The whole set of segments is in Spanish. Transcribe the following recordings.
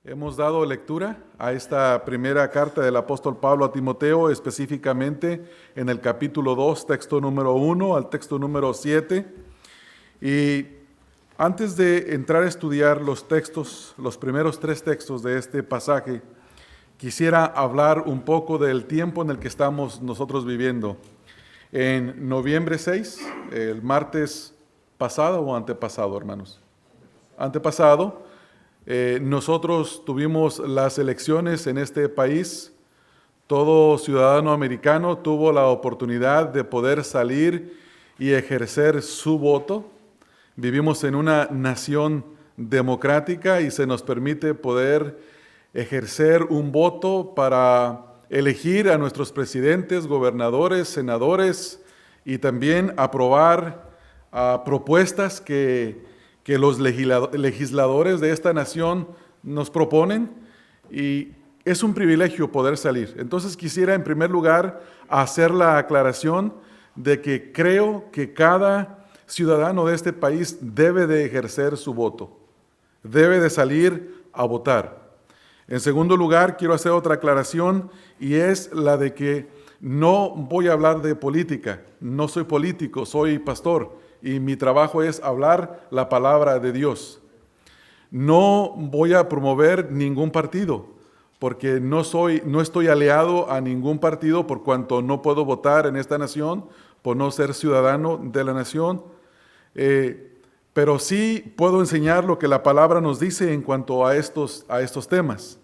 Hemos dado lectura a esta primera carta del apóstol Pablo a Timoteo, específicamente en el capítulo 2, texto número 1 al texto número 7. Y antes de entrar a estudiar los textos, los primeros 3 textos de este pasaje, quisiera hablar un poco del tiempo en el que estamos nosotros viviendo. En noviembre 6, el martes pasado o antepasado, hermanos, antepasado, nosotros tuvimos las elecciones en este país. Todo ciudadano americano tuvo la oportunidad de poder salir y ejercer su voto. Vivimos en una nación democrática y se nos permite poder ejercer un voto para elegir a nuestros presidentes, gobernadores, senadores y también aprobar propuestas que los legisladores de esta nación nos proponen, y es un privilegio poder salir. Entonces quisiera en primer lugar hacer la aclaración de que creo que cada ciudadano de este país debe de ejercer su voto, debe de salir a votar. En segundo lugar, quiero hacer otra aclaración, y es la de que no voy a hablar de política. No soy político, soy pastor, y mi trabajo es hablar la palabra de Dios. No voy a promover ningún partido, porque no estoy aliado a ningún partido, por cuanto no puedo votar en esta nación, por no ser ciudadano de la nación. Pero sí puedo enseñar lo que la palabra nos dice en cuanto a estos temas.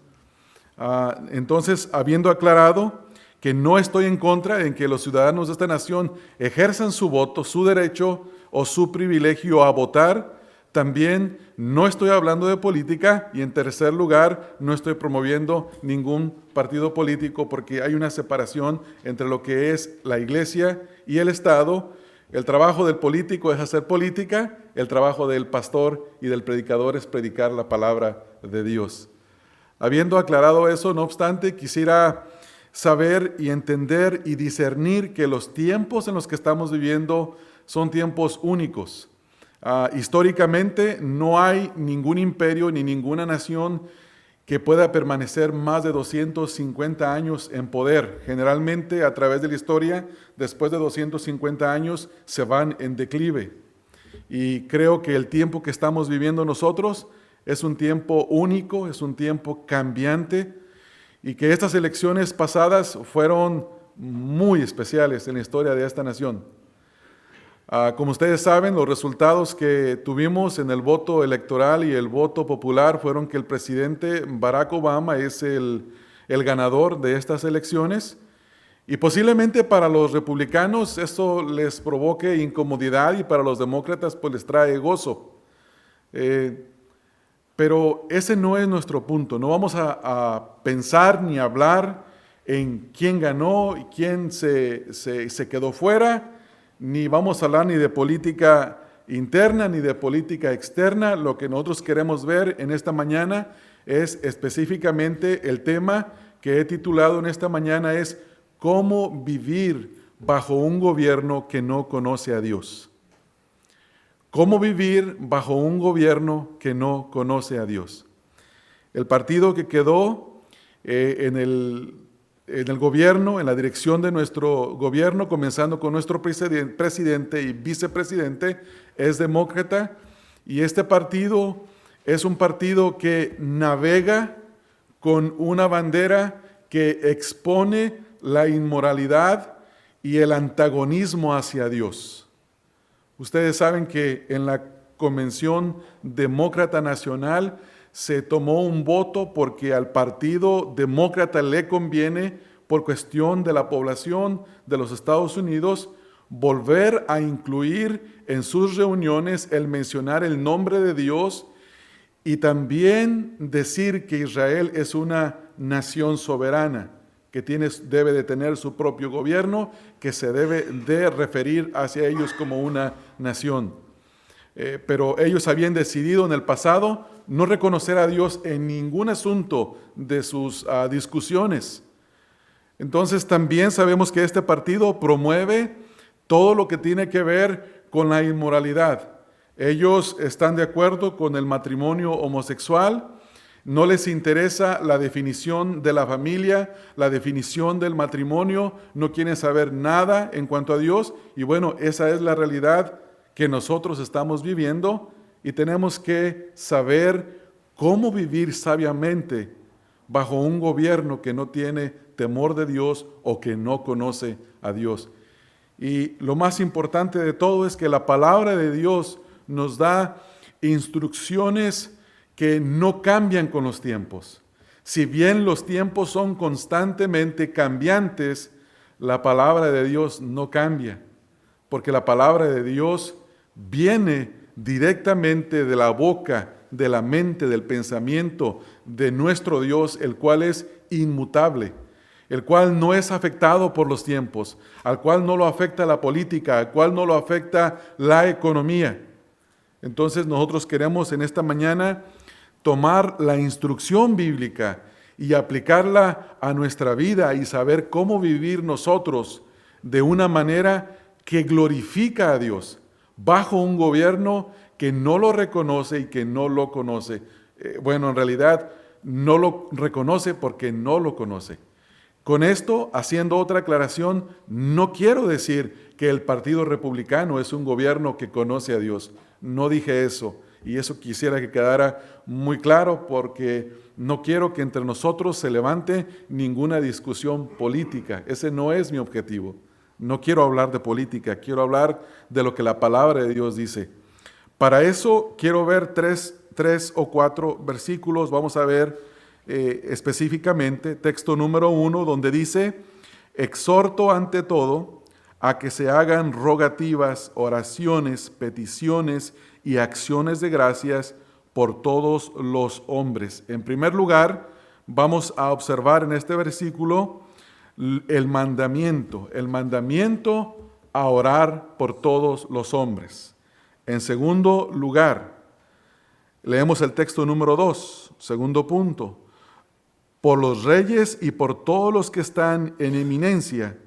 Entonces, habiendo aclarado que no estoy en contra en que los ciudadanos de esta nación ejerzan su voto, su derecho o su privilegio a votar, también no estoy hablando de política, y en tercer lugar, no estoy promoviendo ningún partido político, porque hay una separación entre lo que es la iglesia y el Estado. El trabajo del político es hacer política, el trabajo del pastor y del predicador es predicar la palabra de Dios. Habiendo aclarado eso, no obstante, quisiera saber y entender y discernir que los tiempos en los que estamos viviendo son tiempos únicos. Históricamente no hay ningún imperio ni ninguna nación que pueda permanecer más de 250 años en poder. Generalmente, a través de la historia, después de 250 años se van en declive. Y creo que el tiempo que estamos viviendo nosotros es un tiempo único, es un tiempo cambiante, y que estas elecciones pasadas fueron muy especiales en la historia de esta nación. Como ustedes saben, los resultados que tuvimos en el voto electoral y el voto popular fueron que el presidente Barack Obama es el ganador de estas elecciones, y posiblemente para los republicanos esto les provoque incomodidad, y para los demócratas pues les trae gozo. Pero ese no es nuestro punto. No vamos a pensar ni hablar en quién ganó y quién se quedó fuera, ni vamos a hablar ni de política interna ni de política externa. Lo que nosotros queremos ver en esta mañana es específicamente el tema que he titulado en esta mañana es ¿cómo vivir bajo un gobierno que no conoce a Dios? ¿Cómo vivir bajo un gobierno que no conoce a Dios? El partido que quedó en el gobierno, en la dirección de nuestro gobierno, comenzando con nuestro presidente y vicepresidente, es demócrata, y este partido es un partido que navega con una bandera que expone la inmoralidad y el antagonismo hacia Dios. Ustedes saben que en la Convención Demócrata Nacional se tomó un voto porque al Partido Demócrata le conviene, por cuestión de la población de los Estados Unidos, volver a incluir en sus reuniones el mencionar el nombre de Dios, y también decir que Israel es una nación soberana, que debe de tener su propio gobierno, que se debe de referir hacia ellos como una nación. Pero ellos habían decidido en el pasado no reconocer a Dios en ningún asunto de sus discusiones. Entonces también sabemos que este partido promueve todo lo que tiene que ver con la inmoralidad. Ellos están de acuerdo con el matrimonio homosexual, No les interesa la definición de la familia, la definición del matrimonio, no quieren saber nada en cuanto a Dios. Y bueno, esa es la realidad que nosotros estamos viviendo y tenemos que saber cómo vivir sabiamente bajo un gobierno que no tiene temor de Dios o que no conoce a Dios. Y lo más importante de todo es que la palabra de Dios nos da instrucciones que no cambian con los tiempos. Si bien los tiempos son constantemente cambiantes, la palabra de Dios no cambia, porque la palabra de Dios viene directamente de la boca, de la mente, del pensamiento de nuestro Dios, el cual es inmutable, el cual no es afectado por los tiempos, al cual no lo afecta la política, al cual no lo afecta la economía. Entonces nosotros queremos en esta mañana tomar la instrucción bíblica y aplicarla a nuestra vida y saber cómo vivir nosotros de una manera que glorifica a Dios bajo un gobierno que no lo reconoce y que no lo conoce. Bueno, en realidad no lo reconoce porque no lo conoce. Con esto, haciendo otra aclaración, no quiero decir que el Partido Republicano es un gobierno que conoce a Dios. No dije eso. Y eso quisiera que quedara muy claro porque no quiero que entre nosotros se levante ninguna discusión política. Ese no es mi objetivo. No quiero hablar de política, quiero hablar de lo que la palabra de Dios dice. Para eso quiero ver tres o cuatro versículos. Vamos a ver específicamente texto número 1, donde dice: exhorto ante todo a que se hagan rogativas, oraciones, peticiones y acciones de gracias por todos los hombres. En primer lugar, vamos a observar en este versículo el mandamiento a orar por todos los hombres. En segundo lugar, leemos el texto número 2, segundo punto: por los reyes y por todos los que están en eminencia,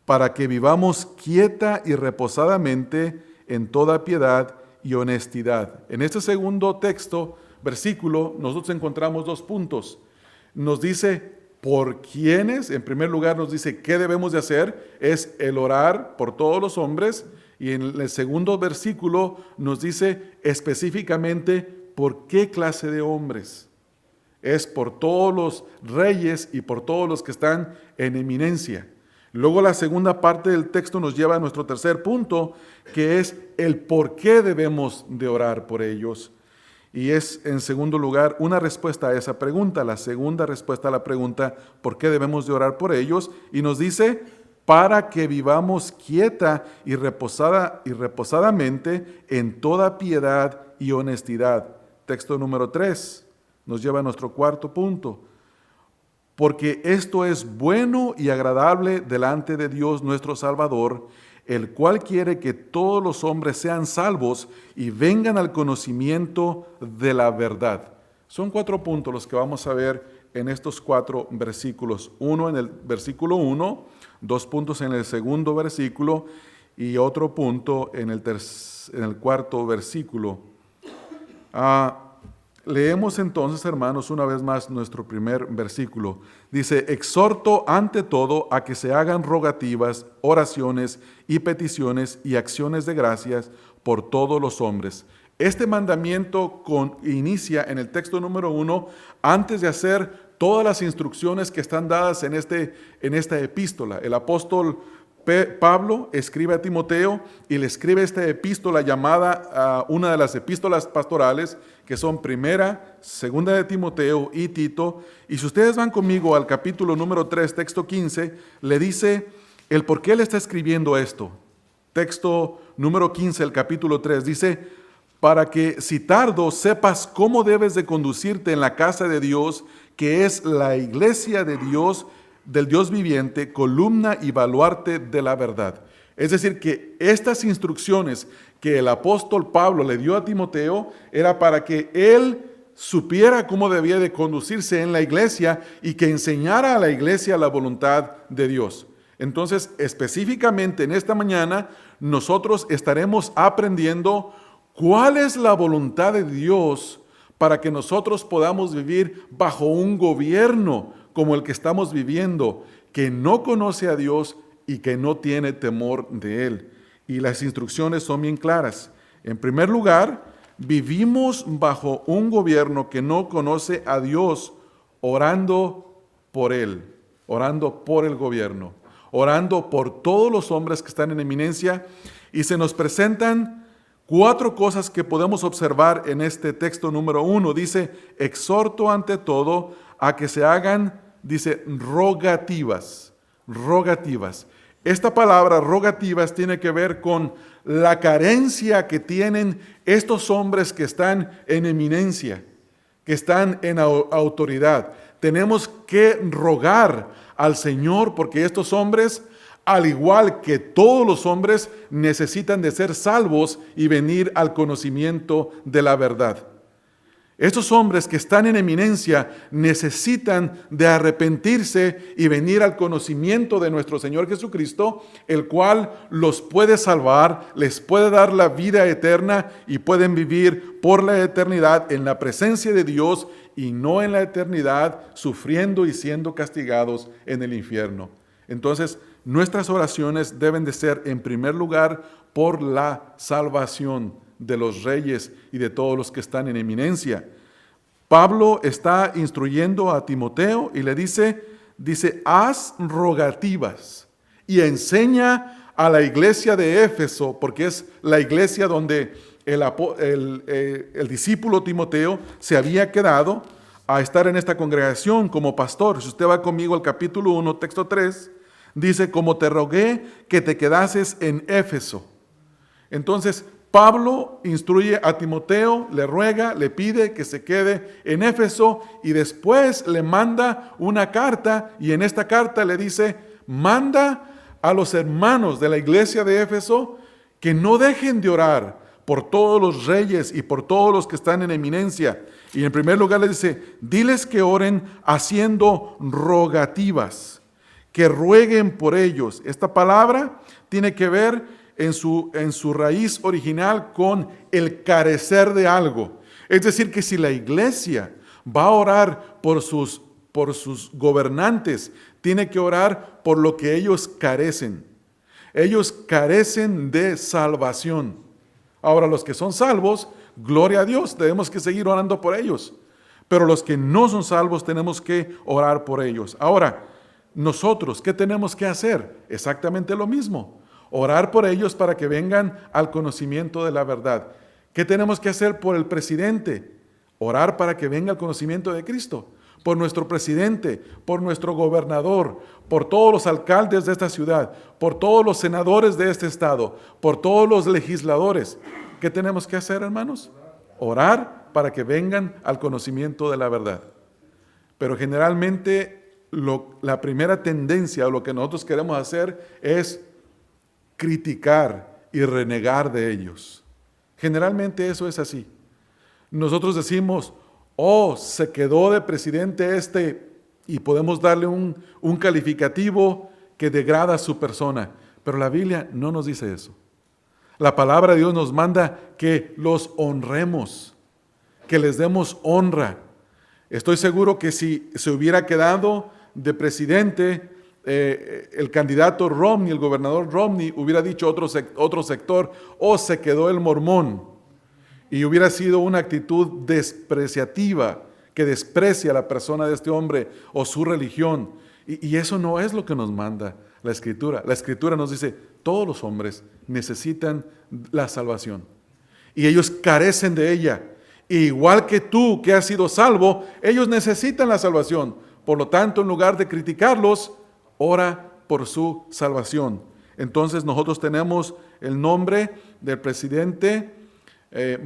para que vivamos quieta y reposadamente en toda piedad y honestidad. En este segundo texto, versículo, nosotros encontramos dos puntos. Nos dice por quiénes, en primer lugar nos dice qué debemos de hacer, es el orar por todos los hombres, y en el segundo versículo nos dice específicamente por qué clase de hombres. Es por todos los reyes y por todos los que están en eminencia. Luego la segunda parte del texto nos lleva a nuestro tercer punto, que es el por qué debemos de orar por ellos. Y es, en segundo lugar, una respuesta a esa pregunta, la segunda respuesta a la pregunta, ¿por qué debemos de orar por ellos? Y nos dice, para que vivamos quieta y reposadamente en toda piedad y honestidad. Texto número 3 nos lleva a nuestro cuarto punto. Porque esto es bueno y agradable delante de Dios nuestro Salvador, el cual quiere que todos los hombres sean salvos y vengan al conocimiento de la verdad. Son 4 puntos los que vamos a ver en estos 4 versículos. Uno en el versículo 1, 2 puntos en el segundo versículo y otro punto en el cuarto versículo. Leemos entonces, hermanos, una vez más nuestro primer versículo. Dice, exhorto ante todo a que se hagan rogativas, oraciones y peticiones y acciones de gracias por todos los hombres. Este mandamiento inicia en el texto número 1, antes de hacer todas las instrucciones que están dadas en esta epístola. El apóstol Pablo escribe a Timoteo y le escribe esta epístola llamada una de las epístolas pastorales, que son primera, segunda de Timoteo y Tito. Y si ustedes van conmigo al capítulo número 3, texto 15, le dice el por qué le está escribiendo esto. Texto número 15, el capítulo 3, dice, para que si tardo sepas cómo debes de conducirte en la casa de Dios, que es la iglesia de Dios, del Dios viviente, columna y baluarte de la verdad. Es decir, que estas instrucciones que el apóstol Pablo le dio a Timoteo era para que él supiera cómo debía de conducirse en la iglesia y que enseñara a la iglesia la voluntad de Dios. Entonces, específicamente en esta mañana, nosotros estaremos aprendiendo cuál es la voluntad de Dios para que nosotros podamos vivir bajo un gobierno como el que estamos viviendo, que no conoce a Dios y que no tiene temor de Él. Y las instrucciones son bien claras. En primer lugar, vivimos bajo un gobierno que no conoce a Dios, orando por Él, orando por el gobierno, orando por todos los hombres que están en eminencia. Y se nos presentan 4 cosas que podemos observar en este texto número 1. Dice, exhorto ante todo a que se hagan, dice, rogativas. Esta palabra rogativas tiene que ver con la carencia que tienen estos hombres que están en eminencia, que están en autoridad. Tenemos que rogar al Señor porque estos hombres, al igual que todos los hombres, necesitan de ser salvos y venir al conocimiento de la verdad. Estos hombres que están en eminencia necesitan de arrepentirse y venir al conocimiento de nuestro Señor Jesucristo, el cual los puede salvar, les puede dar la vida eterna y pueden vivir por la eternidad en la presencia de Dios y no en la eternidad sufriendo y siendo castigados en el infierno. Entonces, nuestras oraciones deben de ser en primer lugar por la salvación de los reyes y de todos los que están en eminencia. Pablo está instruyendo a Timoteo y le dice, haz rogativas y enseña a la iglesia de Éfeso, porque es la iglesia donde el discípulo Timoteo se había quedado a estar en esta congregación como pastor. Si usted va conmigo al capítulo 1, texto 3, dice, como te rogué que te quedases en Éfeso. Entonces, Pablo instruye a Timoteo, le ruega, le pide que se quede en Éfeso y después le manda una carta y en esta carta le dice, manda a los hermanos de la iglesia de Éfeso que no dejen de orar por todos los reyes y por todos los que están en eminencia. Y en primer lugar le dice, diles que oren haciendo rogativas, que rueguen por ellos. Esta palabra tiene que ver en su raíz original con el carecer de algo. Es decir, que si la iglesia va a orar por sus gobernantes, tiene que orar por lo que ellos carecen. Ellos carecen de salvación. Ahora, los que son salvos, gloria a Dios, tenemos que seguir orando por ellos. Pero los que no son salvos, tenemos que orar por ellos. Ahora, nosotros, ¿qué tenemos que hacer? Exactamente lo mismo. Orar por ellos para que vengan al conocimiento de la verdad. ¿Qué tenemos que hacer por el presidente? Orar para que venga al conocimiento de Cristo. Por nuestro presidente, por nuestro gobernador, por todos los alcaldes de esta ciudad, por todos los senadores de este estado, por todos los legisladores. ¿Qué tenemos que hacer, hermanos? Orar para que vengan al conocimiento de la verdad. Pero generalmente la primera tendencia o lo que nosotros queremos hacer es criticar y renegar de ellos. Generalmente eso es así. Nosotros decimos, se quedó de presidente y podemos darle un calificativo que degrada su persona. Pero la Biblia no nos dice eso. La palabra de Dios nos manda que los honremos, que les demos honra. Estoy seguro que si se hubiera quedado de presidente, el candidato Romney, el gobernador Romney, hubiera dicho otro sector, se quedó el mormón. Y hubiera sido una actitud despreciativa, que desprecia a la persona de este hombre o su religión. Y eso no es lo que nos manda la Escritura. La Escritura nos dice, todos los hombres necesitan la salvación. Y ellos carecen de ella. Igual que tú que has sido salvo, ellos necesitan la salvación. Por lo tanto, en lugar de criticarlos, ora por su salvación. Entonces nosotros tenemos el nombre del presidente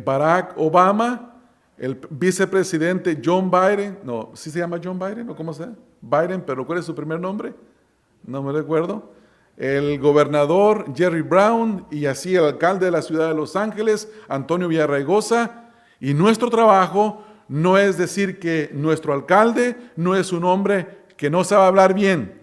Barack Obama, el vicepresidente John Biden, ¿sí se llama John Biden o cómo se llama? Biden, pero ¿cuál es su primer nombre? No me recuerdo. El gobernador Jerry Brown y así el alcalde de la ciudad de Los Ángeles, Antonio Villarraigosa. Y nuestro trabajo no es decir que nuestro alcalde no es un hombre que no sabe hablar bien.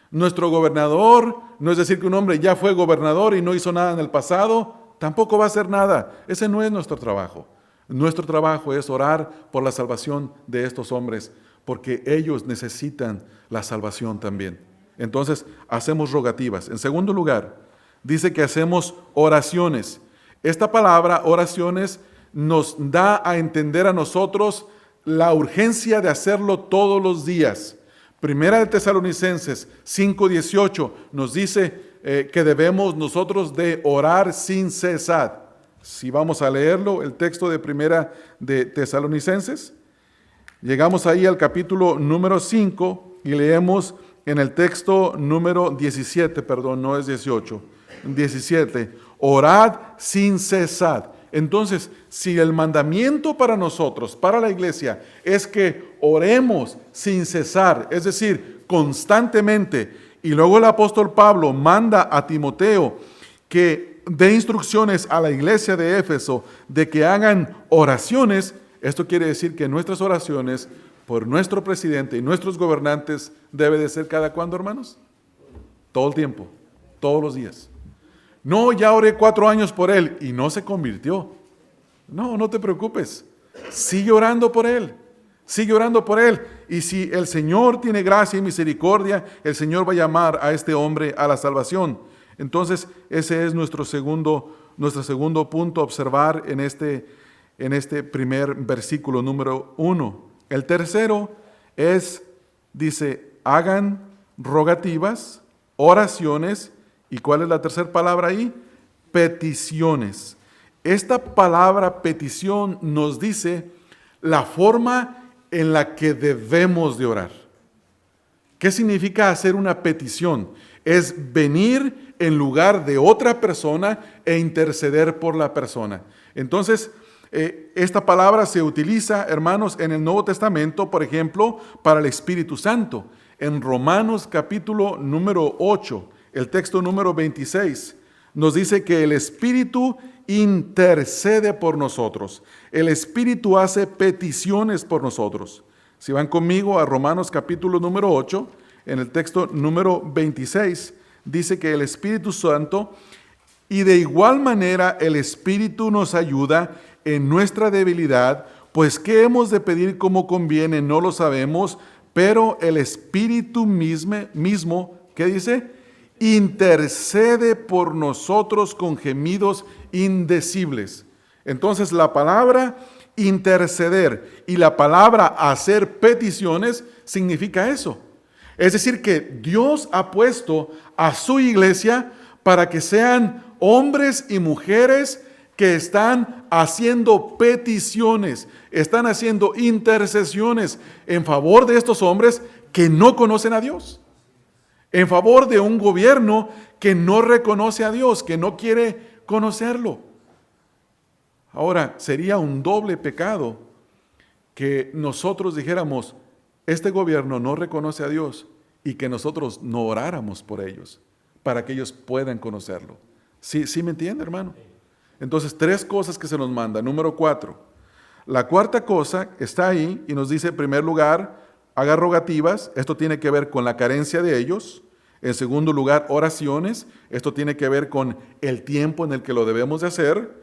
Nuestro gobernador no es decir que un hombre ya fue gobernador y no hizo nada en el pasado, tampoco va a hacer nada. Ese no es nuestro trabajo. Nuestro trabajo es orar por la salvación de estos hombres, porque ellos necesitan la salvación también. Entonces, hacemos rogativas. En segundo lugar, dice que hacemos oraciones. Esta palabra, oraciones, nos da a entender a nosotros la urgencia de hacerlo todos los días. Primera de Tesalonicenses 5:18 nos dice que debemos nosotros de orar sin cesar. Si vamos a leerlo, el texto de Primera de Tesalonicenses, llegamos ahí al capítulo número 5 y leemos en el texto número 17, perdón, no es 18, 17, orad sin cesar. Entonces, si el mandamiento para nosotros, para la iglesia, es que oremos sin cesar, es decir, constantemente, y luego el apóstol Pablo manda a Timoteo que dé instrucciones a la iglesia de Éfeso de que hagan oraciones, esto quiere decir que nuestras oraciones por nuestro presidente y nuestros gobernantes debe de ser ¿cada cuándo, hermanos? Todo el tiempo, todos los días. No, ya oré 4 años por él y no se convirtió. No, no te preocupes. Sigue orando por él. Sigue orando por él. Y si el Señor tiene gracia y misericordia, el Señor va a llamar a este hombre a la salvación. Entonces, ese es nuestro segundo punto a observar en este primer versículo número 1. El tercero dice, hagan rogativas, oraciones. ¿Y cuál es la tercera palabra ahí? Peticiones. Esta palabra petición nos dice la forma en la que debemos de orar. ¿Qué significa hacer una petición? Es venir en lugar de otra persona e interceder por la persona. Entonces, esta palabra se utiliza, hermanos, en el Nuevo Testamento, por ejemplo, para el Espíritu Santo. En Romanos capítulo número 8, el texto número 26, nos dice que el Espíritu intercede por nosotros. El Espíritu hace peticiones por nosotros. Si van conmigo a Romanos capítulo número 8, en el texto número 26, dice que el Espíritu Santo, y de igual manera el Espíritu nos ayuda en nuestra debilidad, pues qué hemos de pedir como conviene, no lo sabemos, pero el Espíritu mismo, ¿qué dice? Intercede por nosotros con gemidos indecibles. Entonces la palabra interceder y la palabra hacer peticiones significa eso. Es decir, que Dios ha puesto a su iglesia para que sean hombres y mujeres que están haciendo peticiones, están haciendo intercesiones en favor de estos hombres que no conocen a Dios, en favor de un gobierno que no reconoce a Dios, que no quiere conocerlo. Ahora, sería un doble pecado que nosotros dijéramos, este gobierno no reconoce a Dios, y que nosotros no oráramos por ellos, para que ellos puedan conocerlo. ¿Sí me entiende, hermano? Entonces, 3 cosas que se nos manda. Número 4. La cuarta cosa está ahí y nos dice, en primer lugar, haga rogativas. Esto tiene que ver con la carencia de ellos. En segundo lugar, oraciones. Esto tiene que ver con el tiempo en el que lo debemos de hacer.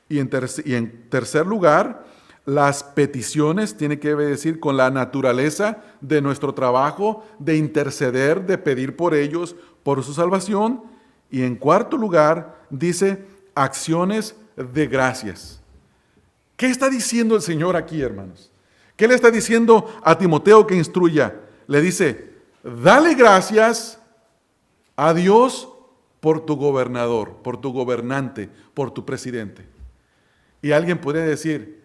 Y en tercer lugar, las peticiones tiene que decir con la naturaleza de nuestro trabajo, de interceder, de pedir por ellos, por su salvación. Y en cuarto lugar, dice acciones de gracias. ¿Qué está diciendo el Señor aquí, hermanos? ¿Qué le está diciendo a Timoteo que instruya? Le dice, dale gracias a Dios por tu gobernador, por tu gobernante, por tu presidente. Y alguien puede decir,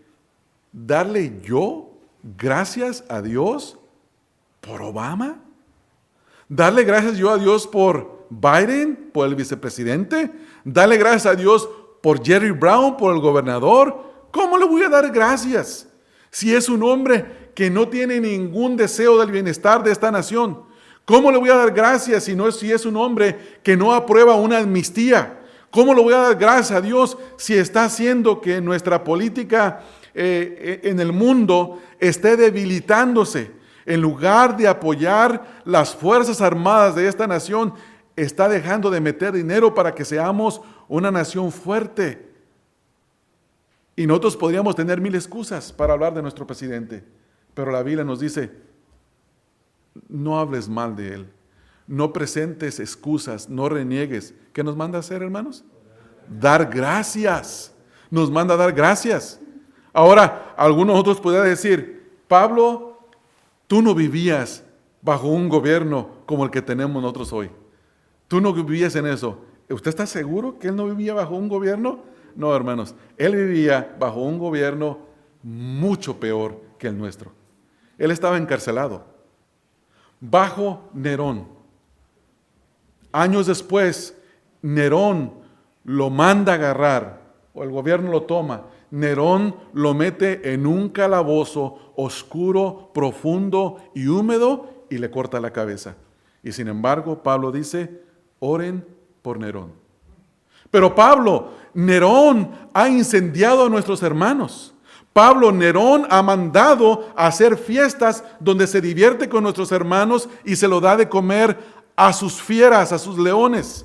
¿darle yo gracias a Dios por Obama? ¿Darle gracias yo a Dios por Biden, por el vicepresidente? ¿Darle gracias a Dios por Jerry Brown, por el gobernador? ¿Cómo le voy a dar gracias si es un hombre que no tiene ningún deseo del bienestar de esta nación? ¿Cómo le voy a dar gracias si es un hombre que no aprueba una amnistía? ¿Cómo le voy a dar gracias a Dios si está haciendo que nuestra política en el mundo esté debilitándose? En lugar de apoyar las fuerzas armadas de esta nación, está dejando de meter dinero para que seamos una nación fuerte. Y nosotros podríamos tener 1000 excusas para hablar de nuestro presidente, pero la Biblia nos dice, no hables mal de él, no presentes excusas, no reniegues. ¿Qué nos manda a hacer, hermanos? Dar gracias. Nos manda a dar gracias. Ahora, algunos otros podrían decir, Pablo, tú no vivías bajo un gobierno como el que tenemos nosotros hoy. Tú no vivías en eso. ¿Usted está seguro que él no vivía bajo un gobierno? No, hermanos, él vivía bajo un gobierno mucho peor que el nuestro. Él estaba encarcelado bajo Nerón. Años después, Nerón lo manda a agarrar, o el gobierno lo toma. Nerón lo mete en un calabozo oscuro, profundo y húmedo y le corta la cabeza. Y sin embargo, Pablo dice, oren por Nerón. Pero Pablo, Nerón ha incendiado a nuestros hermanos. Pablo, Nerón ha mandado a hacer fiestas donde se divierte con nuestros hermanos y se lo da de comer a sus fieras, a sus leones.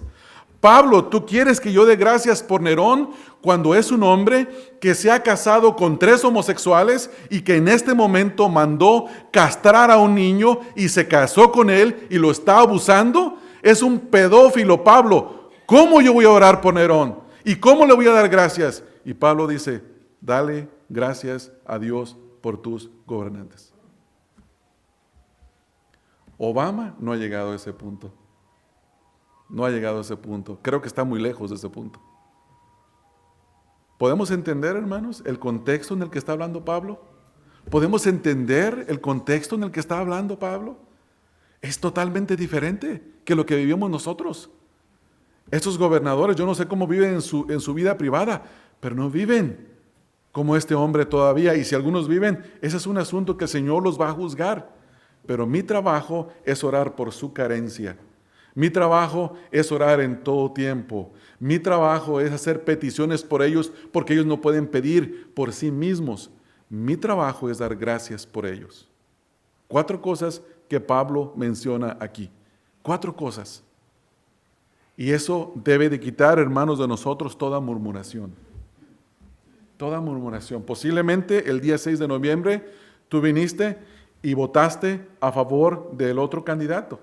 Pablo, ¿tú quieres que yo dé gracias por Nerón cuando es un hombre que se ha casado con 3 homosexuales y que en este momento mandó castrar a un niño y se casó con él y lo está abusando? Es un pedófilo, Pablo. ¿Cómo yo voy a orar por Nerón? ¿Y cómo le voy a dar gracias? Y Pablo dice, dale gracias a Dios por tus gobernantes. Obama no ha llegado a ese punto. No ha llegado a ese punto. Creo que está muy lejos de ese punto. ¿Podemos entender, hermanos, el contexto en el que está hablando Pablo? ¿Podemos entender el contexto en el que está hablando Pablo? Es totalmente diferente que lo que vivimos nosotros. Estos gobernadores, yo no sé cómo viven en su vida privada, pero no viven como este hombre todavía. Y si algunos viven, ese es un asunto que el Señor los va a juzgar. Pero mi trabajo es orar por su carencia. Mi trabajo es orar en todo tiempo. Mi trabajo es hacer peticiones por ellos porque ellos no pueden pedir por sí mismos. Mi trabajo es dar gracias por ellos. 4 cosas que Pablo menciona aquí. 4 cosas. Y eso debe de quitar, hermanos, de nosotros toda murmuración. Toda murmuración. Posiblemente el día 6 de noviembre tú viniste y votaste a favor del otro candidato.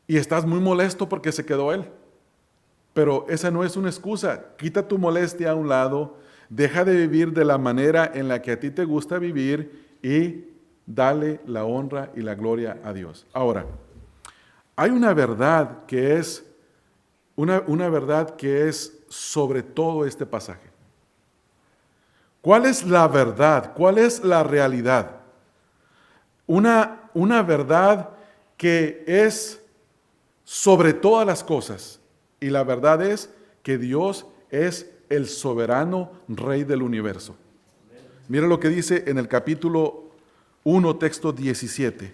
Y estás muy molesto porque se quedó él. Pero esa no es una excusa. Quita tu molestia a un lado, deja de vivir de la manera en la que a ti te gusta vivir y dale la honra y la gloria a Dios. Ahora, hay una verdad que es sobre todo este pasaje. ¿Cuál es la verdad? ¿Cuál es la realidad? Una verdad que es sobre todas las cosas. Y la verdad es que Dios es el soberano Rey del universo. Mira lo que dice en el capítulo 1, texto 17.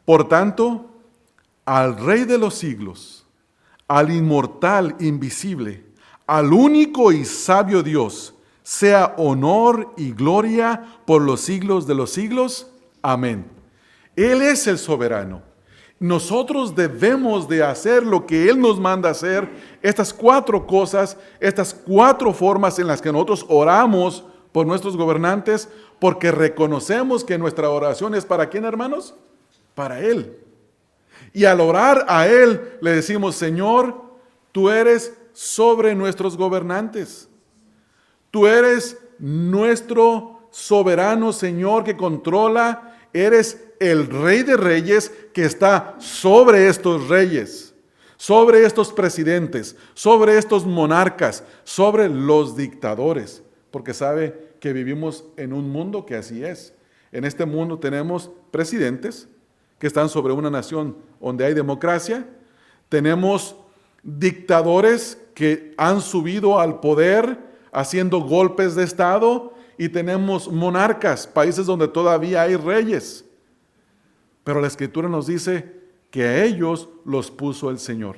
Por tanto, al Rey de los siglos, al inmortal, invisible, al único y sabio Dios, sea honor y gloria por los siglos de los siglos. Amén. Él es el soberano. Nosotros debemos de hacer lo que Él nos manda hacer. Estas 4 cosas, estas 4 formas en las que nosotros oramos por nuestros gobernantes, porque reconocemos que nuestra oración es ¿para quién, hermanos? Para Él. Y al orar a Él le decimos, Señor, tú eres sobre nuestros gobernantes. Tú eres nuestro soberano Señor que controla. Eres el Rey de Reyes que está sobre estos reyes, sobre estos presidentes, sobre estos monarcas, sobre los dictadores. Porque sabe que vivimos en un mundo que así es. En este mundo tenemos presidentes que están sobre una nación donde hay democracia. Tenemos dictadores que han subido al poder haciendo golpes de Estado y tenemos monarcas, países donde todavía hay reyes. Pero la Escritura nos dice que a ellos los puso el Señor.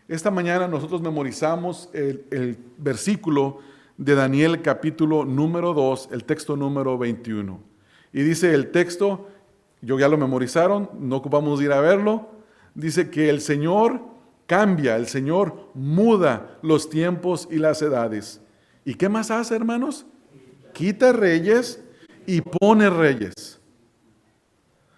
Esta mañana nosotros memorizamos el versículo de Daniel capítulo número 2, el texto número 21. Y dice el texto, ya lo memorizaron, no ocupamos ir a verlo, dice que el Señor cambia, el Señor muda los tiempos y las edades. ¿Y qué más hace, hermanos? Quita reyes y pone reyes.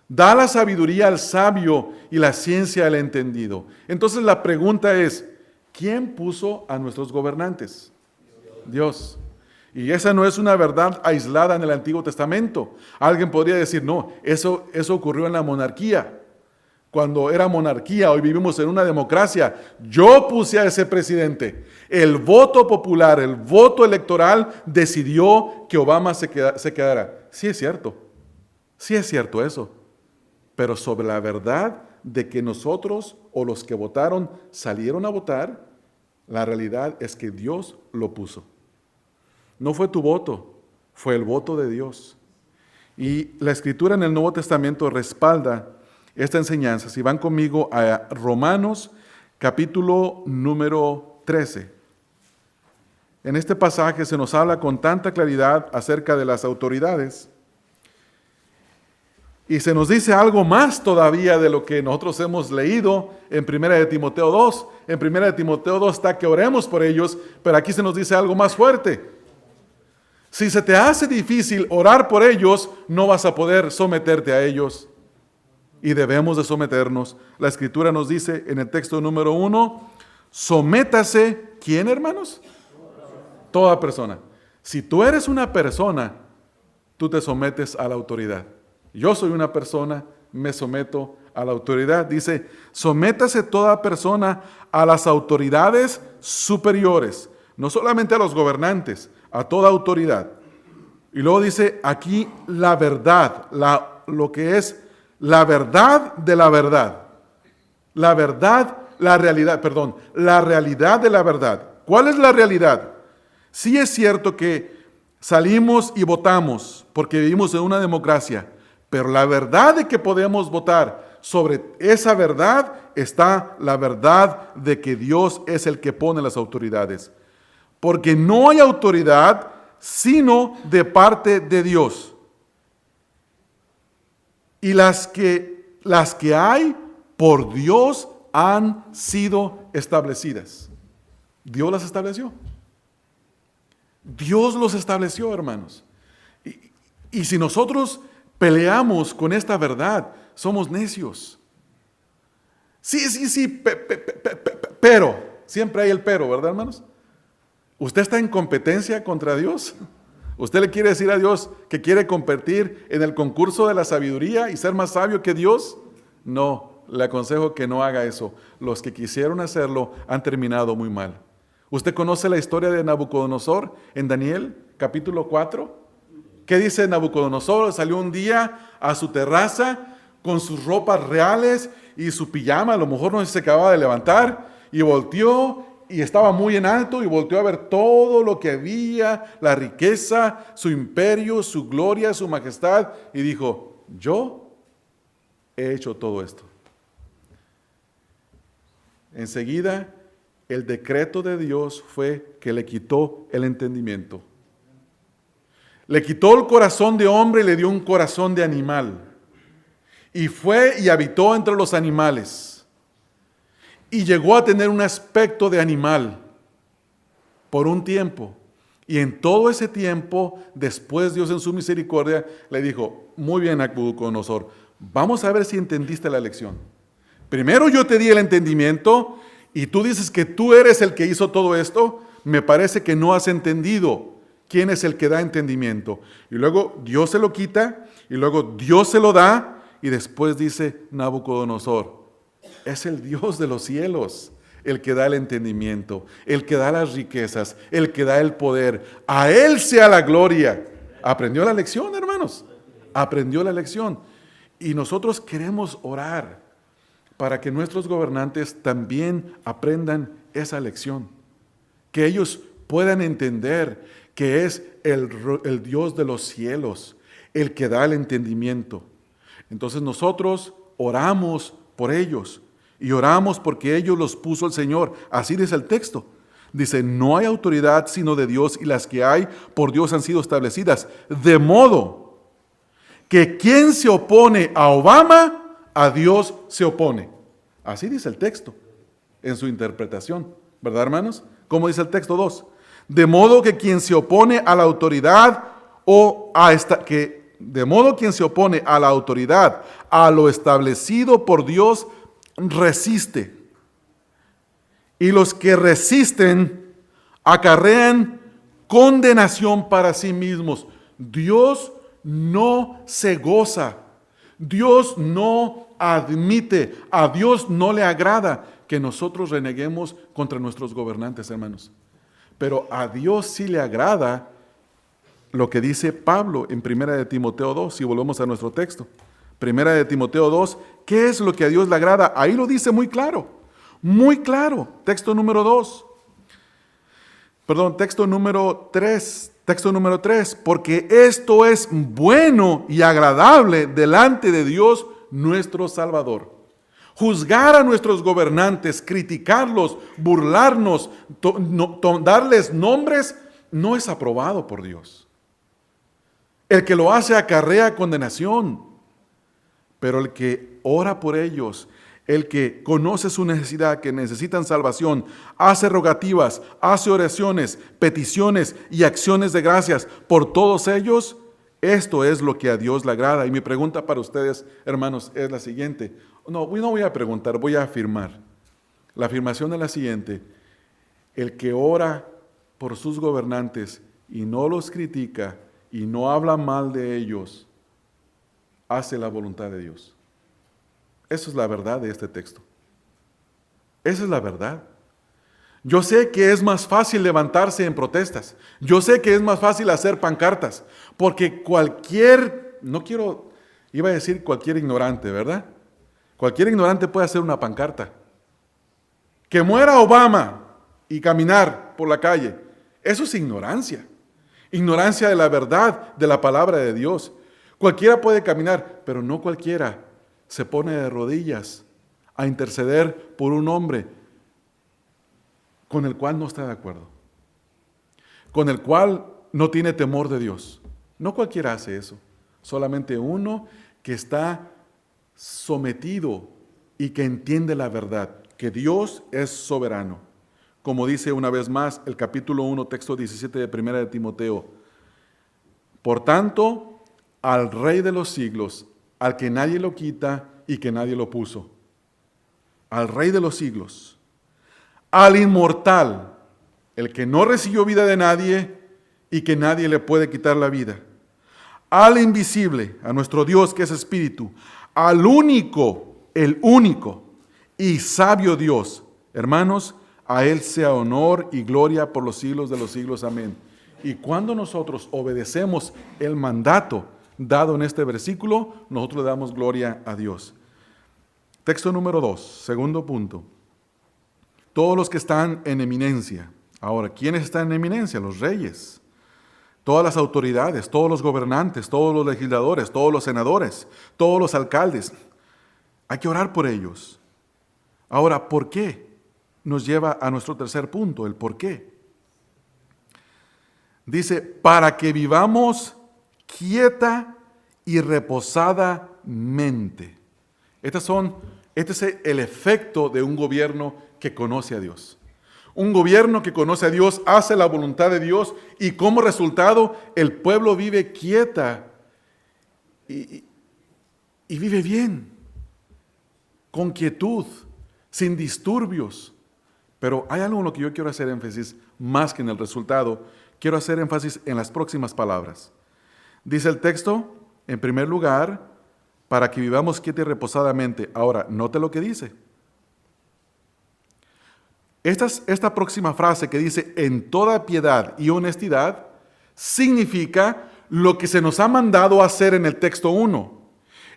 Da la sabiduría al sabio y la ciencia al entendido. Entonces la pregunta es, ¿quién puso a nuestros gobernantes? Dios. Y esa no es una verdad aislada en el Antiguo Testamento. Alguien podría decir, no, eso ocurrió en la monarquía. Cuando era monarquía, hoy vivimos en una democracia. Yo puse a ese presidente. El voto popular, el voto electoral decidió que Obama se quedara. Sí es cierto eso. Pero sobre la verdad de que nosotros o los que votaron salieron a votar, la realidad es que Dios lo puso. No fue tu voto, fue el voto de Dios. Y la Escritura en el Nuevo Testamento respalda esta enseñanza. Si van conmigo a Romanos, capítulo número 13. En este pasaje se nos habla con tanta claridad acerca de las autoridades. Y se nos dice algo más todavía de lo que nosotros hemos leído en 1 de Timoteo 2. En 1 de Timoteo 2 está que oremos por ellos, pero aquí se nos dice algo más fuerte. Si se te hace difícil orar por ellos, no vas a poder someterte a ellos. Y debemos de someternos. La Escritura nos dice en el texto número 1, sométase, ¿quién, hermanos? Toda persona. Si tú eres una persona, tú te sometes a la autoridad. Yo soy una persona, me someto a la autoridad. Dice, sométase toda persona a las autoridades superiores, no solamente a los gobernantes, a toda autoridad. Y luego dice aquí la verdad, lo que es la verdad de la verdad. La verdad, la realidad de la verdad. ¿Cuál es la realidad? Sí es cierto que salimos y votamos porque vivimos en una democracia, pero la verdad de que podemos votar, sobre esa verdad está la verdad de que Dios es el que pone las autoridades. Porque no hay autoridad sino de parte de Dios. Y las que hay por Dios han sido establecidas. Dios las estableció. Dios los estableció, hermanos. Y si nosotros peleamos con esta verdad, somos necios. Sí, pero, siempre hay el pero, ¿verdad, hermanos? ¿Usted está en competencia contra Dios? ¿Usted le quiere decir a Dios que quiere competir en el concurso de la sabiduría y ser más sabio que Dios? No, le aconsejo que no haga eso. Los que quisieron hacerlo han terminado muy mal. ¿Usted conoce la historia de Nabucodonosor en Daniel, capítulo 4? ¿Qué dice Nabucodonosor? Salió un día a su terraza con sus ropas reales y su pijama, a lo mejor no sé si se acababa de levantar, y volteó y estaba muy en alto y volteó a ver todo lo que había, la riqueza, su imperio, su gloria, su majestad, y dijo, yo he hecho todo esto. Enseguida, el decreto de Dios fue que le quitó el entendimiento. Le quitó el corazón de hombre y le dio un corazón de animal. Y fue y habitó entre los animales. Y llegó a tener un aspecto de animal por un tiempo. Y en todo ese tiempo, después Dios en su misericordia le dijo, muy bien, Nabucodonosor, vamos a ver si entendiste la lección. Primero yo te di el entendimiento y tú dices que tú eres el que hizo todo esto. Me parece que no has entendido quién es el que da entendimiento. Y luego Dios se lo quita y luego Dios se lo da y después dice Nabucodonosor, es el Dios de los cielos el que da el entendimiento, el que da las riquezas, el que da el poder. A Él sea la gloria. Aprendió la lección, hermanos. Aprendió la lección. Y nosotros queremos orar para que nuestros gobernantes también aprendan esa lección. Que ellos puedan entender que es el Dios de los cielos el que da el entendimiento. Entonces nosotros oramos por ellos y oramos porque ellos los puso el Señor. Así dice el texto. Dice, no hay autoridad sino de Dios y las que hay por Dios han sido establecidas. De modo que quien se opone a Obama, a Dios se opone. Así dice el texto en su interpretación. ¿Verdad, hermanos? ¿Cómo dice el texto 2? De modo que quien se opone a la autoridad de modo quien se opone a la autoridad, a lo establecido por Dios, resiste. Y los que resisten acarrean condenación para sí mismos. Dios no se goza. Dios no admite. A Dios no le agrada que nosotros reneguemos contra nuestros gobernantes, hermanos. Pero a Dios sí le agrada lo que dice Pablo en 1 de Timoteo 2, si volvemos a nuestro texto. 1 de Timoteo 2, ¿qué es lo que a Dios le agrada? Ahí lo dice muy claro, texto número 2. Texto número 3, porque esto es bueno y agradable delante de Dios nuestro Salvador. Juzgar a nuestros gobernantes, criticarlos, burlarnos, darles nombres, no es aprobado por Dios. El que lo hace acarrea condenación, pero el que ora por ellos, el que conoce su necesidad, que necesitan salvación, hace rogativas, hace oraciones, peticiones y acciones de gracias por todos ellos, esto es lo que a Dios le agrada. Y mi pregunta para ustedes, hermanos, es la siguiente. No voy a preguntar, voy a afirmar. La afirmación es la siguiente. El que ora por sus gobernantes y no los critica y no habla mal de ellos, hace la voluntad de Dios. Eso es la verdad de este texto. Esa es la verdad. Yo sé que es más fácil levantarse en protestas. Yo sé que es más fácil hacer pancartas. Porque iba a decir cualquier ignorante, ¿verdad? Cualquier ignorante puede hacer una pancarta. Que muera Obama y caminar por la calle. Eso es ignorancia. Ignorancia de la verdad, de la palabra de Dios. Cualquiera puede caminar, pero no cualquiera se pone de rodillas a interceder por un hombre con el cual no está de acuerdo, con el cual no tiene temor de Dios. No cualquiera hace eso, solamente uno que está sometido y que entiende la verdad, que Dios es soberano. Como dice una vez más el capítulo 1, texto 17 de 1 de Timoteo. Por tanto, al Rey de los siglos, al que nadie lo quita y que nadie lo puso. Al Rey de los siglos. Al inmortal, el que no recibió vida de nadie y que nadie le puede quitar la vida. Al invisible, a nuestro Dios que es Espíritu. Al único, el único y sabio Dios. Hermanos, a Él sea honor y gloria por los siglos de los siglos. Amén. Y cuando nosotros obedecemos el mandato dado en este versículo, nosotros le damos gloria a Dios. Texto número 2, segundo punto. Todos los que están en eminencia. Ahora, ¿quiénes están en eminencia? Los reyes. Todas las autoridades, todos los gobernantes, todos los legisladores, todos los senadores, todos los alcaldes. Hay que orar por ellos. Ahora, ¿por qué? Nos lleva a nuestro tercer punto, el por qué. Dice, para que vivamos quieta y reposadamente. Este es el efecto de un gobierno que conoce a Dios. Un gobierno que conoce a Dios hace la voluntad de Dios y como resultado el pueblo vive quieta y vive bien, con quietud, sin disturbios. Pero hay algo en lo que yo quiero hacer énfasis más que en el resultado. Quiero hacer énfasis en las próximas palabras. Dice el texto, en primer lugar, para que vivamos quieta y reposadamente. Ahora, note lo que dice. Esta próxima frase que dice, en toda piedad y honestidad, significa lo que se nos ha mandado hacer en el texto 1.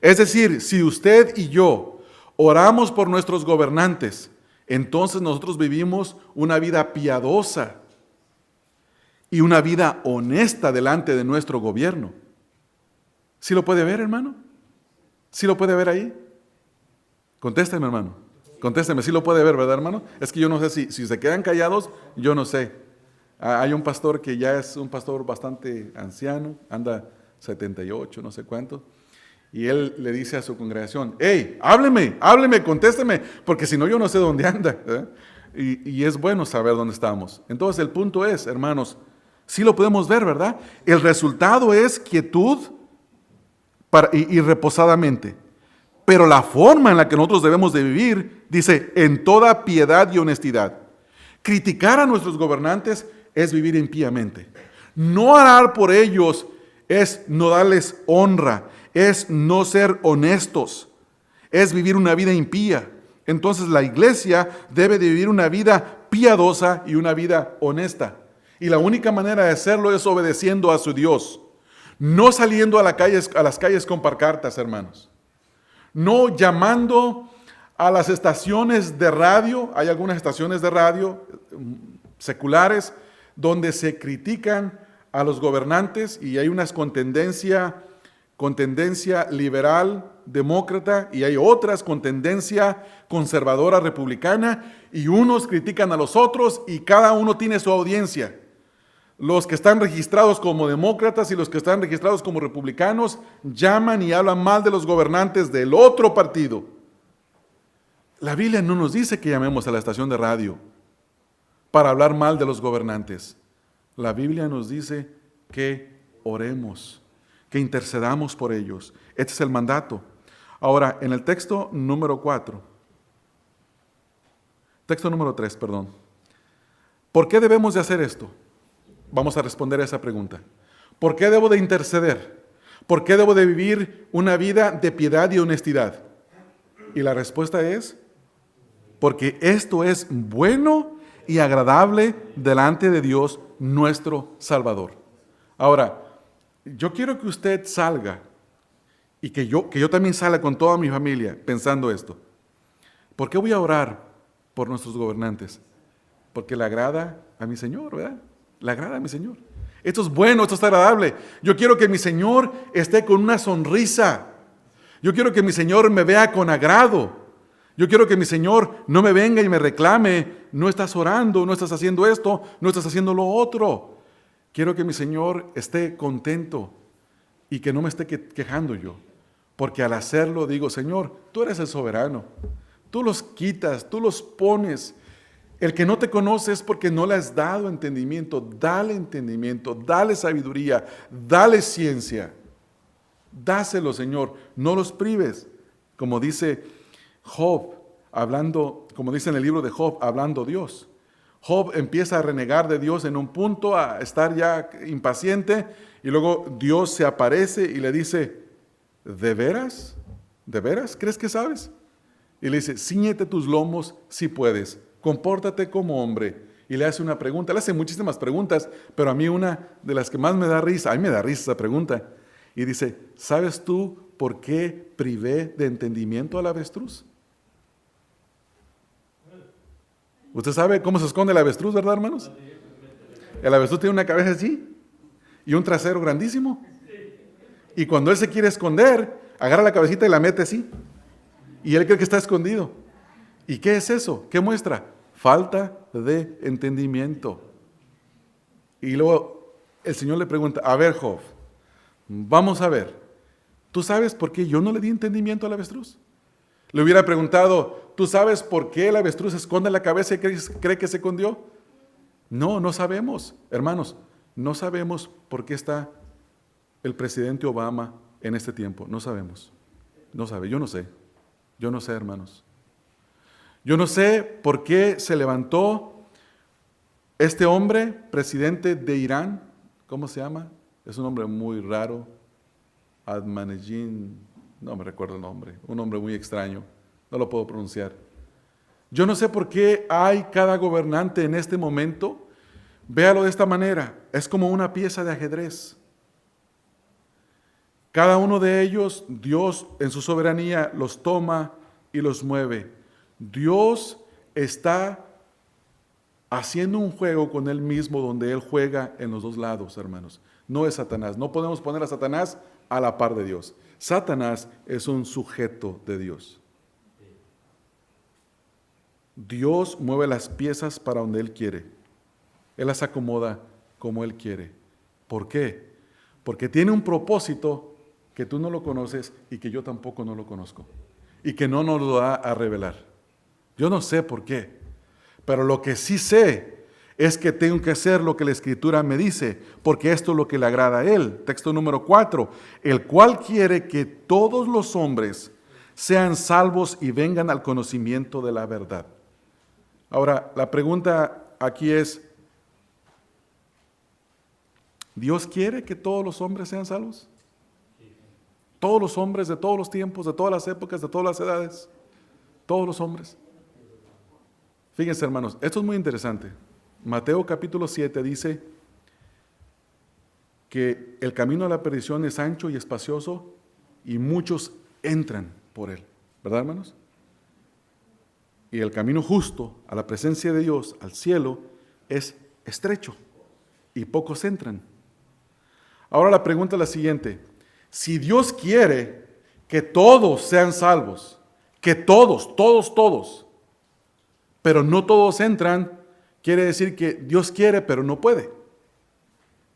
Es decir, si usted y yo oramos por nuestros gobernantes, entonces nosotros vivimos una vida piadosa y una vida honesta delante de nuestro gobierno. ¿Sí lo puede ver, hermano? ¿Sí lo puede ver ahí? Contésteme, hermano. Contésteme, ¿sí lo puede ver, verdad, hermano? Es que yo no sé si se quedan callados, yo no sé. Hay un pastor que ya es un pastor bastante anciano, anda 78, no sé cuánto, y él le dice a su congregación, hey, hábleme, contésteme, porque si no yo no sé dónde anda. y es bueno saber dónde estamos. Entonces el punto es, hermanos, sí lo podemos ver, ¿verdad? El resultado es quietud y reposadamente. Pero la forma en la que nosotros debemos de vivir, dice, en toda piedad y honestidad. Criticar a nuestros gobernantes es vivir impíamente. No orar por ellos es no darles honra, es no ser honestos, es vivir una vida impía. Entonces la iglesia debe de vivir una vida piadosa y una vida honesta. Y la única manera de hacerlo es obedeciendo a su Dios. No saliendo a las calles con pancartas, hermanos. No llamando a las estaciones de radio. Hay algunas estaciones de radio seculares donde se critican a los gobernantes y hay unas con tendencia liberal, demócrata, y hay otras con tendencia conservadora, republicana, y unos critican a los otros y cada uno tiene su audiencia. Los que están registrados como demócratas y los que están registrados como republicanos llaman y hablan mal de los gobernantes del otro partido. La Biblia no nos dice que llamemos a la estación de radio para hablar mal de los gobernantes. La Biblia nos dice que oremos, que intercedamos por ellos. Este es el mandato. Ahora, en el texto número 3, perdón. ¿Por qué debemos de hacer esto? Vamos a responder a esa pregunta. ¿Por qué debo de interceder? ¿Por qué debo de vivir una vida de piedad y honestidad? Y la respuesta es, porque esto es bueno y agradable delante de Dios, nuestro Salvador. Ahora, yo quiero que usted salga y que yo también salga con toda mi familia pensando esto. ¿Por qué voy a orar por nuestros gobernantes? Porque le agrada a mi Señor, ¿verdad? Le agrada a mi Señor. Esto es bueno, esto es agradable. Yo quiero que mi Señor esté con una sonrisa. Yo quiero que mi Señor me vea con agrado. Yo quiero que mi Señor no me venga y me reclame, no estás orando, no estás haciendo esto, no estás haciendo lo otro. Quiero que mi Señor esté contento y que no me esté quejando yo. Porque al hacerlo digo, Señor, tú eres el soberano. Tú los quitas, tú los pones. El que no te conoce es porque no le has dado entendimiento. Dale sabiduría, dale ciencia. Dáselo, Señor, no los prives. Como dice Job, como dice en el libro de Job, hablando Dios. Job empieza a renegar de Dios en un punto, a estar ya impaciente, y luego Dios se aparece y le dice, ¿de veras? ¿De veras? ¿Crees que sabes? Y le dice, cíñete tus lomos si puedes. Compórtate como hombre. Y le hace una pregunta, le hace muchísimas preguntas, pero a mí una de las que más me da risa, a mí me da risa esa pregunta. Y dice, ¿sabes tú por qué privé de entendimiento al avestruz? ¿Usted sabe cómo se esconde el avestruz, verdad, hermanos? El avestruz tiene una cabeza así y un trasero grandísimo. Y cuando él se quiere esconder, agarra la cabecita y la mete así. Y él cree que está escondido. ¿Y qué es eso? ¿Qué muestra? Falta de entendimiento. Y luego el Señor le pregunta, a ver, Job, vamos a ver, ¿tú sabes por qué yo no le di entendimiento al avestruz? Le hubiera preguntado, ¿tú sabes por qué el avestruz esconde la cabeza y cree que se escondió? No, no sabemos, hermanos, no sabemos por qué está el presidente Obama en este tiempo, no sabemos, no sabe, yo no sé, hermanos. Yo no sé por qué se levantó este hombre, presidente de Irán, ¿cómo se llama? Es un nombre muy raro, Ahmadinejad, no me recuerdo el nombre, un nombre muy extraño, no lo puedo pronunciar. Yo no sé por qué hay cada gobernante en este momento, véalo de esta manera, es como una pieza de ajedrez. Cada uno de ellos, Dios en su soberanía los toma y los mueve. Dios está haciendo un juego con Él mismo donde Él juega en los dos lados, hermanos. No es Satanás. No podemos poner a Satanás a la par de Dios. Satanás es un sujeto de Dios. Dios mueve las piezas para donde Él quiere. Él las acomoda como Él quiere. ¿Por qué? Porque tiene un propósito que tú no lo conoces y que yo tampoco no lo conozco. Y que no nos lo va a revelar. Yo no sé por qué, Pero lo que sí sé es que tengo que hacer lo que la Escritura me dice, porque esto es lo que le agrada a Él. Texto número 4, el cual quiere que todos los hombres sean salvos y vengan al conocimiento de la verdad. Ahora, la pregunta aquí es, ¿Dios quiere que todos los hombres sean salvos? Todos los hombres de todos los tiempos, de todas las épocas, de todas las edades. Todos los hombres. Fíjense, hermanos, esto es muy interesante. Mateo capítulo 7 dice que el camino a la perdición es ancho y espacioso y muchos entran por él. ¿Verdad, hermanos? Y el camino justo a la presencia de Dios, al cielo, es estrecho y pocos entran. Ahora la pregunta es la siguiente. Si Dios quiere que todos sean salvos, que todos, pero no todos entran, quiere decir que Dios quiere, pero no puede.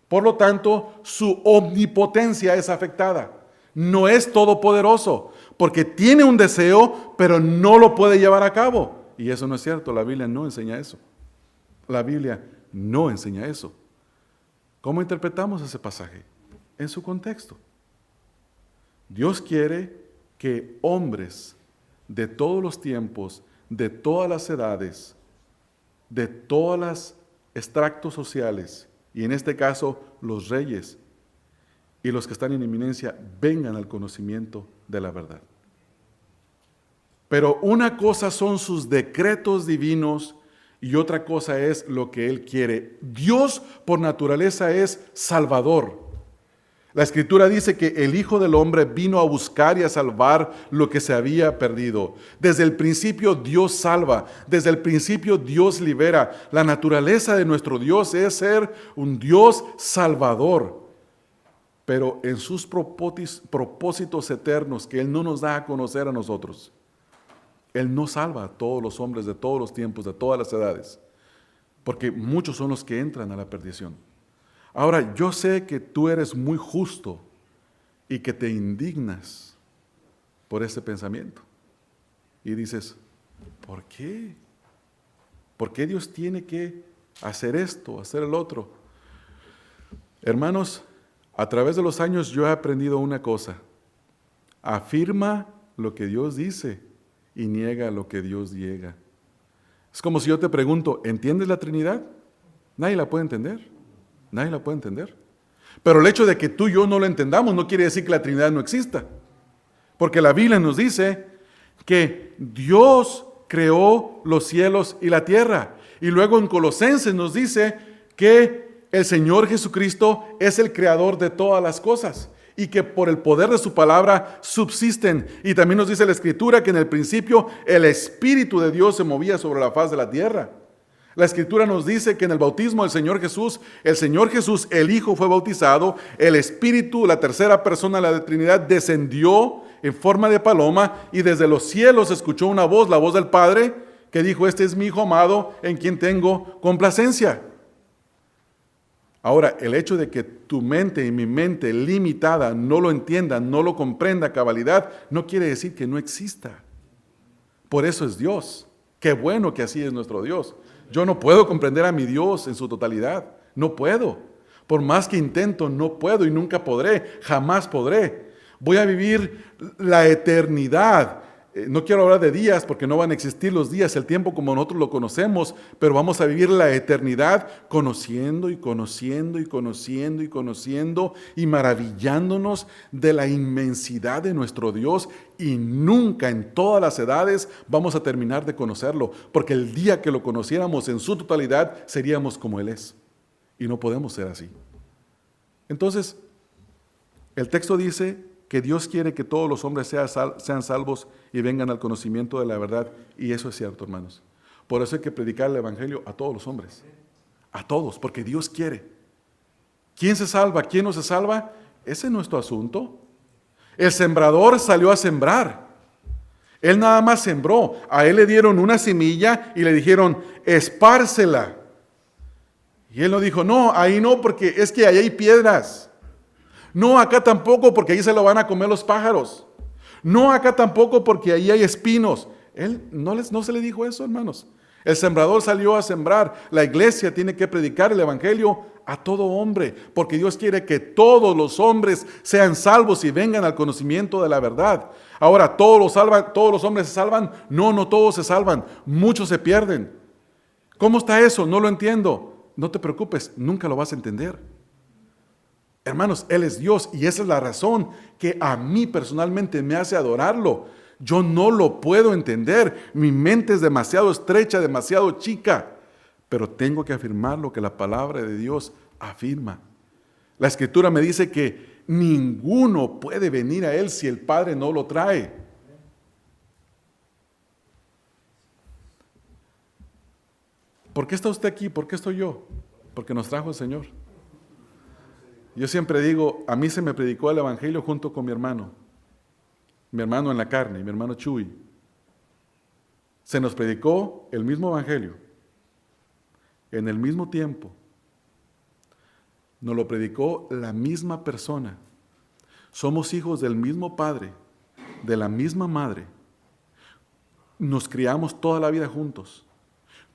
Por lo tanto, su omnipotencia es afectada. No es todopoderoso, porque tiene un deseo, pero no lo puede llevar a cabo. Y eso no es cierto, la Biblia no enseña eso. La Biblia no enseña eso. ¿Cómo interpretamos ese pasaje? En su contexto. Dios quiere que hombres de todos los tiempos, de todas las edades, de todos los extractos sociales, y en este caso los reyes y los que están en inminencia, vengan al conocimiento de la verdad. Pero una cosa son sus decretos divinos y otra cosa es lo que Él quiere. Dios por naturaleza es salvador. La Escritura dice que el Hijo del Hombre vino a buscar y a salvar lo que se había perdido. Desde el principio Dios salva, desde el principio Dios libera. La naturaleza de nuestro Dios es ser un Dios salvador. Pero en sus propósitos eternos que Él no nos da a conocer a nosotros, Él no salva a todos los hombres de todos los tiempos, de todas las edades, porque muchos son los que entran a la perdición. Ahora, yo sé que tú eres muy justo y que te indignas por ese pensamiento. Y dices, ¿por qué? ¿Por qué Dios tiene que hacer esto, hacer el otro? Hermanos, a través de los años yo he aprendido una cosa. Afirma lo que Dios dice y niega lo que Dios niega. Es como si yo te pregunto, ¿entiendes la Trinidad? Nadie la puede entender. Nadie la puede entender. Pero el hecho de que tú y yo no lo entendamos no quiere decir que la Trinidad no exista. Porque la Biblia nos dice que Dios creó los cielos y la tierra. Y luego en Colosenses nos dice que el Señor Jesucristo es el creador de todas las cosas y que por el poder de su palabra subsisten. Y también nos dice la Escritura que en el principio el Espíritu de Dios se movía sobre la faz de la tierra. La Escritura nos dice que en el bautismo del Señor Jesús, el Hijo fue bautizado, el Espíritu, la tercera persona de la Trinidad, descendió en forma de paloma y desde los cielos escuchó una voz, la voz del Padre, que dijo, este es mi Hijo amado en quien tengo complacencia. Ahora, el hecho de que tu mente y mi mente limitada no lo entienda, no lo comprenda a cabalidad, no quiere decir que no exista. Por eso es Dios. Qué bueno que así es nuestro Dios. Yo no puedo comprender a mi Dios en su totalidad. No puedo. Por más que intento, no puedo y nunca podré. Jamás podré. Voy a vivir la eternidad. No quiero hablar de días porque no van a existir los días, el tiempo como nosotros lo conocemos, pero vamos a vivir la eternidad conociendo y conociendo y conociendo y conociendo y maravillándonos de la inmensidad de nuestro Dios y nunca en todas las edades vamos a terminar de conocerlo, porque el día que lo conociéramos en su totalidad seríamos como Él es y no podemos ser así. Entonces, el texto dice que Dios quiere que todos los hombres sean salvos y vengan al conocimiento de la verdad. Y eso es cierto, hermanos. Por eso hay que predicar el Evangelio a todos los hombres. A todos, porque Dios quiere. ¿Quién se salva? ¿Quién no se salva? Ese es nuestro asunto. El sembrador salió a sembrar. Él nada más sembró. A él le dieron una semilla y le dijeron, espárcela. Y él no dijo, no, ahí no, porque es que ahí hay piedras. No, acá tampoco porque ahí se lo van a comer los pájaros. No, acá tampoco porque ahí hay espinos. Él no se le dijo eso, hermanos. El sembrador salió a sembrar. La iglesia tiene que predicar el evangelio a todo hombre, porque Dios quiere que todos los hombres sean salvos y vengan al conocimiento de la verdad. Ahora, ¿todos los hombres se salvan? No, no todos se salvan. Muchos se pierden. ¿Cómo está eso? No lo entiendo. No te preocupes, nunca lo vas a entender. Hermanos, Él es Dios y esa es la razón que a mí personalmente me hace adorarlo. Yo no lo puedo entender. Mi mente es demasiado estrecha, demasiado chica. Pero tengo que afirmar lo que la palabra de Dios afirma. La Escritura me dice que ninguno puede venir a Él si el Padre no lo trae. ¿Por qué está usted aquí? ¿Por qué estoy yo? Porque nos trajo el Señor. Yo siempre digo, a mí se me predicó el Evangelio junto con mi hermano en la carne, mi hermano Chuy. Se nos predicó el mismo Evangelio, en el mismo tiempo. Nos lo predicó la misma persona. Somos hijos del mismo padre, de la misma madre. Nos criamos toda la vida juntos.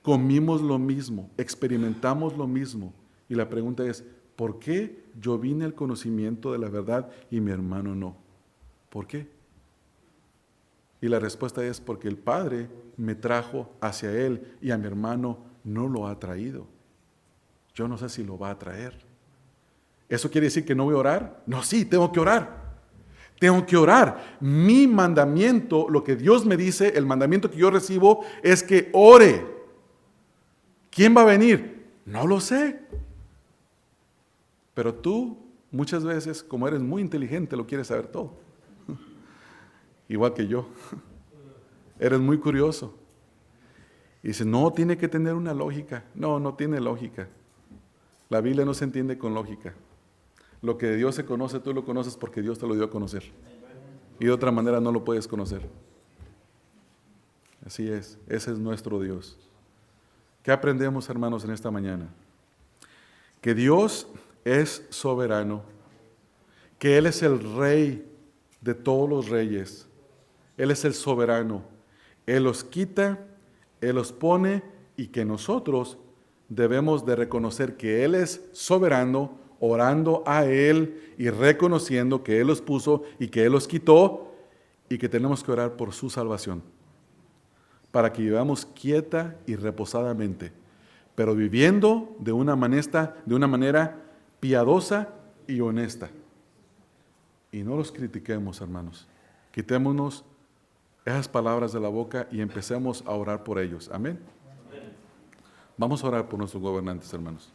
Comimos lo mismo, experimentamos lo mismo. Y la pregunta es, ¿por qué yo vine al conocimiento de la verdad y mi hermano no? ¿Por qué? Y la respuesta es porque el Padre me trajo hacia Él y a mi hermano no lo ha traído. Yo no sé si lo va a traer. ¿Eso quiere decir que no voy a orar? No, sí, tengo que orar. Tengo que orar. Mi mandamiento, lo que Dios me dice, el mandamiento que yo recibo es que ore. ¿Quién va a venir? No lo sé. Pero tú, muchas veces, como eres muy inteligente, lo quieres saber todo. Igual que yo. Eres muy curioso. Y dices, no, tiene que tener una lógica. No, no tiene lógica. La Biblia no se entiende con lógica. Lo que de Dios se conoce, tú lo conoces porque Dios te lo dio a conocer. Y de otra manera no lo puedes conocer. Así es, ese es nuestro Dios. ¿Qué aprendemos, hermanos, en esta mañana? Que Dios es soberano, que Él es el Rey de todos los reyes. Él es el soberano. Él los quita, Él los pone y que nosotros debemos de reconocer que Él es soberano, orando a Él y reconociendo que Él los puso y que Él los quitó y que tenemos que orar por su salvación para que vivamos quieta y reposadamente, pero viviendo de una manera piadosa y honesta. Y no los critiquemos, hermanos. Quitémonos esas palabras de la boca y empecemos a orar por ellos. Amén. Vamos a orar por nuestros gobernantes, hermanos.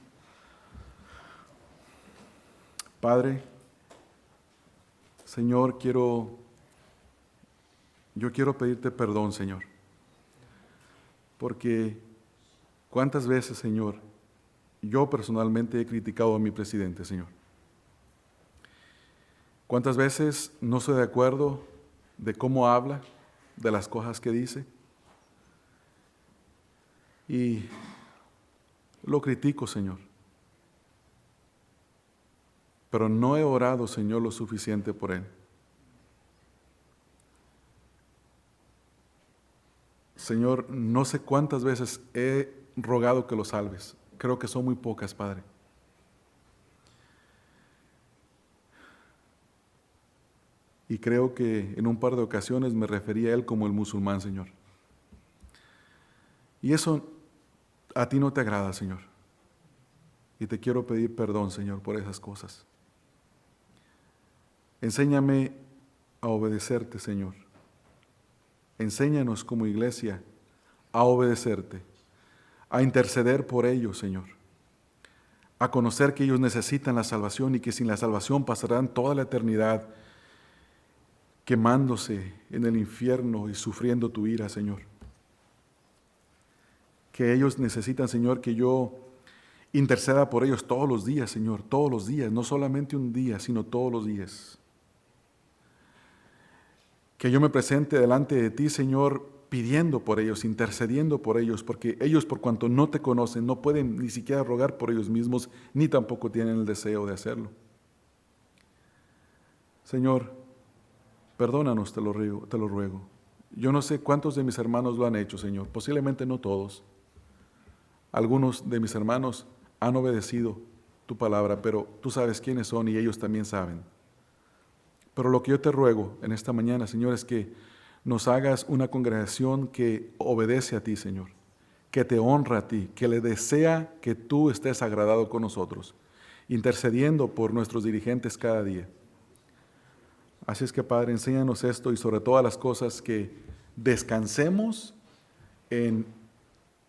Padre, Señor, yo quiero pedirte perdón, Señor, porque cuántas veces, Señor, yo personalmente he criticado a mi presidente, Señor. Cuántas veces no estoy de acuerdo de cómo habla, de las cosas que dice, y lo critico, Señor. Pero no he orado, Señor, lo suficiente por él. Señor, no sé cuántas veces he rogado que lo salves. Creo que son muy pocas, Padre. Y creo que en un par de ocasiones me refería a él como el musulmán, Señor. Y eso a ti no te agrada, Señor. Y te quiero pedir perdón, Señor, por esas cosas. Enséñame a obedecerte, Señor. Enséñanos como iglesia a obedecerte, a interceder por ellos, Señor, a conocer que ellos necesitan la salvación y que sin la salvación pasarán toda la eternidad quemándose en el infierno y sufriendo tu ira, Señor. Que ellos necesitan, Señor, que yo interceda por ellos todos los días, Señor, todos los días, no solamente un día, sino todos los días. Que yo me presente delante de ti, Señor, pidiendo por ellos, intercediendo por ellos, porque ellos, por cuanto no te conocen, no pueden ni siquiera rogar por ellos mismos, ni tampoco tienen el deseo de hacerlo. Señor, perdónanos, te lo ruego. Yo no sé cuántos de mis hermanos lo han hecho, Señor, posiblemente no todos, Algunos de mis hermanos han obedecido tu palabra, pero tú sabes quiénes son y ellos también saben. Pero lo que yo te ruego en esta mañana, Señor, es que nos hagas una congregación que obedece a ti, Señor, que te honra a ti, que le desea que tú estés agradado con nosotros, intercediendo por nuestros dirigentes cada día. Así es que, Padre, enséñanos esto y sobre todas las cosas que descansemos en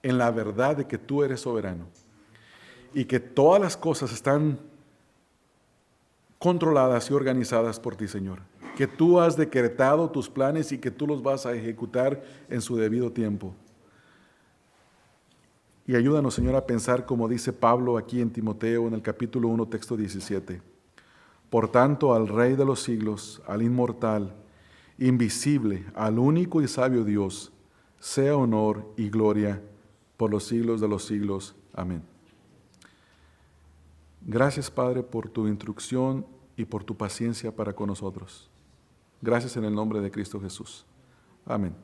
la verdad de que tú eres soberano y que todas las cosas están controladas y organizadas por ti, Señor. Que tú has decretado tus planes y que tú los vas a ejecutar en su debido tiempo. Y ayúdanos, Señor, a pensar como dice Pablo aquí en Timoteo, en el capítulo 1, texto 17. Por tanto, al Rey de los siglos, al inmortal, invisible, al único y sabio Dios, sea honor y gloria por los siglos de los siglos. Amén. Gracias, Padre, por tu instrucción y por tu paciencia para con nosotros. Gracias en el nombre de Cristo Jesús. Amén.